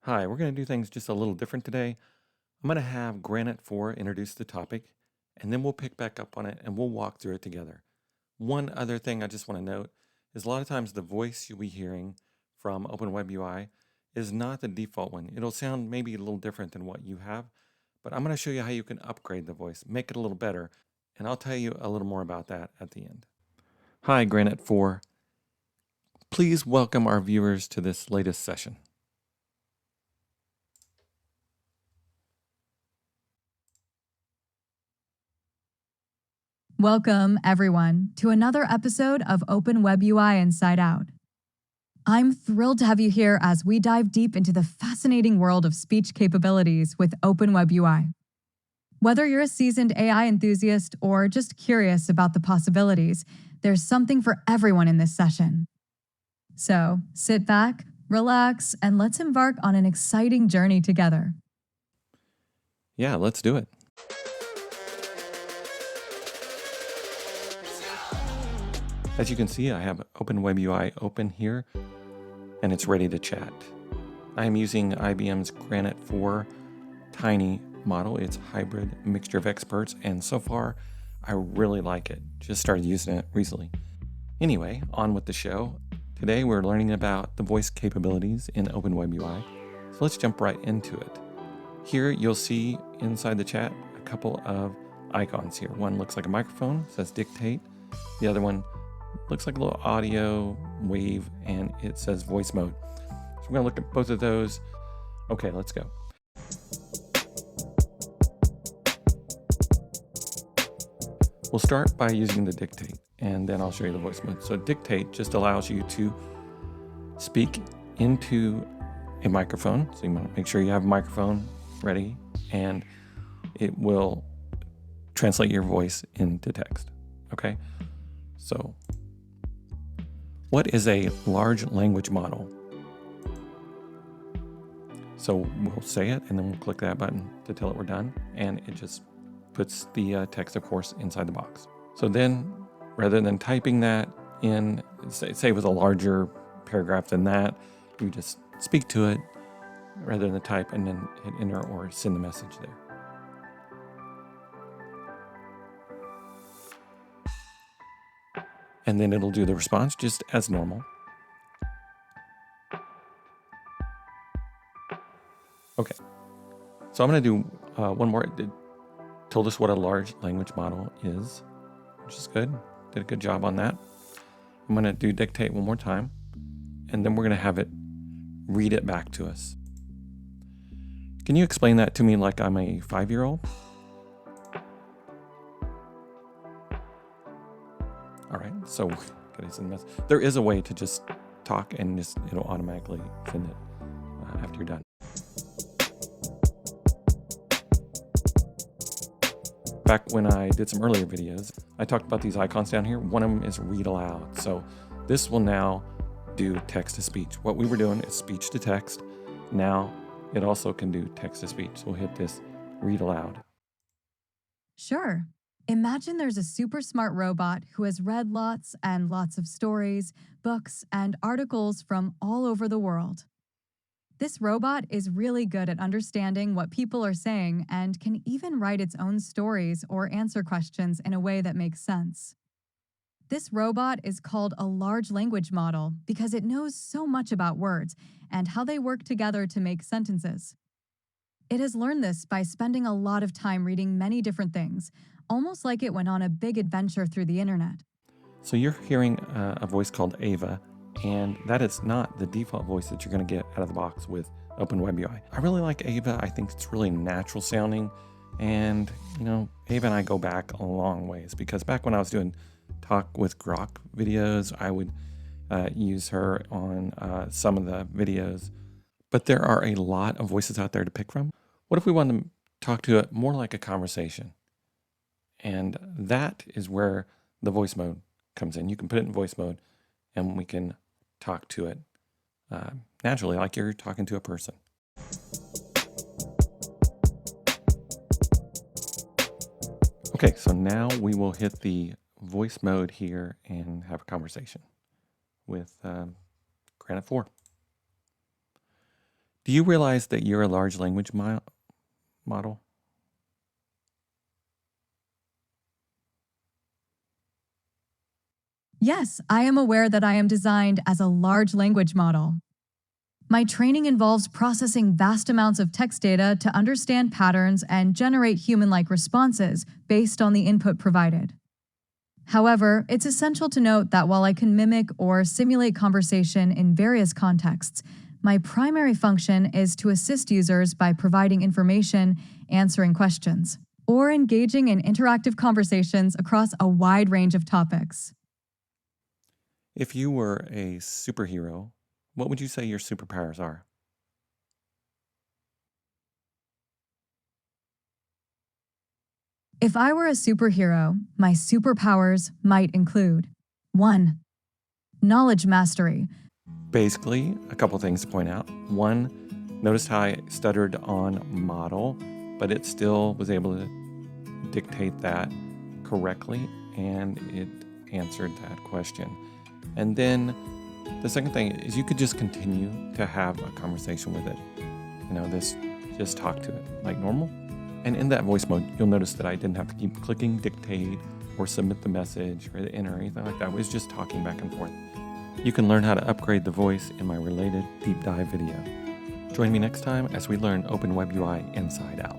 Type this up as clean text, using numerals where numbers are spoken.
Hi, we're going to do things just a little different today. I'm going to have Granite 4 introduce the topic, and then we'll pick back up on it and we'll walk through it together. One other thing I just want to note is a lot of times the voice you'll be hearing from Open WebUI is not the default one. It'll sound maybe a little different than what you have, but I'm going to show you how you can upgrade the voice, make it a little better, and I'll tell you a little more about that at the end. Hi, Granite 4. Please welcome our viewers to this latest session. Welcome, everyone, to another episode of Open WebUI Inside Out. I'm thrilled to have you here as we dive deep into the fascinating world of speech capabilities with Open WebUI. Whether you're a seasoned AI enthusiast or just curious about the possibilities, there's something for everyone in this session. So sit back, relax, and let's embark on an exciting journey together. Yeah, let's do it. As you can see, I have Open WebUI open here, and it's ready to chat. I am using IBM's Granite 4 Tiny model. It's hybrid mixture of experts, and so far, I really like it. Just started using it recently. Anyway, on with the show. Today, we're learning about the voice capabilities in Open WebUI. So let's jump right into it. Here, you'll see inside the chat a couple of icons here. One looks like a microphone, says dictate. The other one looks like a little audio wave, and it says voice mode. So we're going to look at both of those. Okay, let's go. We'll start by using the dictate, and then I'll show you the voice mode. So dictate just allows you to speak into a microphone. So you want to make sure you have a microphone ready, and it will translate your voice into text. Okay, so what is a large language model? So we'll say it, and then we'll click that button to tell it we're done, and it just puts the text, of course, inside the box. So then, rather than typing that in, say with a larger paragraph than that, you just speak to it rather than type and then hit enter or send the message there. And then it'll do the response just as normal. Okay, so I'm going to do one more. It told us what a large language model is, which is good. Did a good job on that. I'm going to do dictate one more time, and then we're going to have it read it back to us. Can you explain that to me like I'm a 5-year-old? All right, so there is a way to just talk and it'll automatically send it after you're done. Back when I did some earlier videos, I talked about these icons down here. One of them is read aloud. So this will now do text to speech. What we were doing is speech to text. Now it also can do text to speech. So we'll hit this read aloud. Sure. Imagine there's a super smart robot who has read lots and lots of stories, books, and articles from all over the world. This robot is really good at understanding what people are saying and can even write its own stories or answer questions in a way that makes sense. This robot is called a large language model because it knows so much about words and how they work together to make sentences. It has learned this by spending a lot of time reading many different things, almost like it went on a big adventure through the internet. So you're hearing a voice called Ava, and that is not the default voice that you're going to get out of the box with Open WebUI. I really like Ava. I think it's really natural sounding, and Ava and I go back a long ways because back when I was doing Talk with Grok videos, I would use her on some of the videos. But there are a lot of voices out there to pick from. What if we want to talk to it more like a conversation? And that is where the voice mode comes in. You can put it in voice mode, and we can talk to it naturally, like you're talking to a person. Okay, so now we will hit the voice mode here and have a conversation with Granite 4. Do you realize that you're a large language model? Yes, I am aware that I am designed as a large language model. My training involves processing vast amounts of text data to understand patterns and generate human like responses based on the input provided. However, it's essential to note that while I can mimic or simulate conversation in various contexts, my primary function is to assist users by providing information, answering questions, or engaging in interactive conversations across a wide range of topics. If you were a superhero, what would you say your superpowers are? If I were a superhero, my superpowers might include 1. Knowledge mastery. Basically, a couple things to point out. One, notice how I stuttered on model, but it still was able to dictate that correctly, and it answered that question. And then the second thing is you could just continue to have a conversation with it. Just talk to it like normal. And in that voice mode, you'll notice that I didn't have to keep clicking dictate or submit the message or enter or anything like that. I was just talking back and forth. You can learn how to upgrade the voice in my related deep dive video. Join me next time as we learn Open WebUI inside out.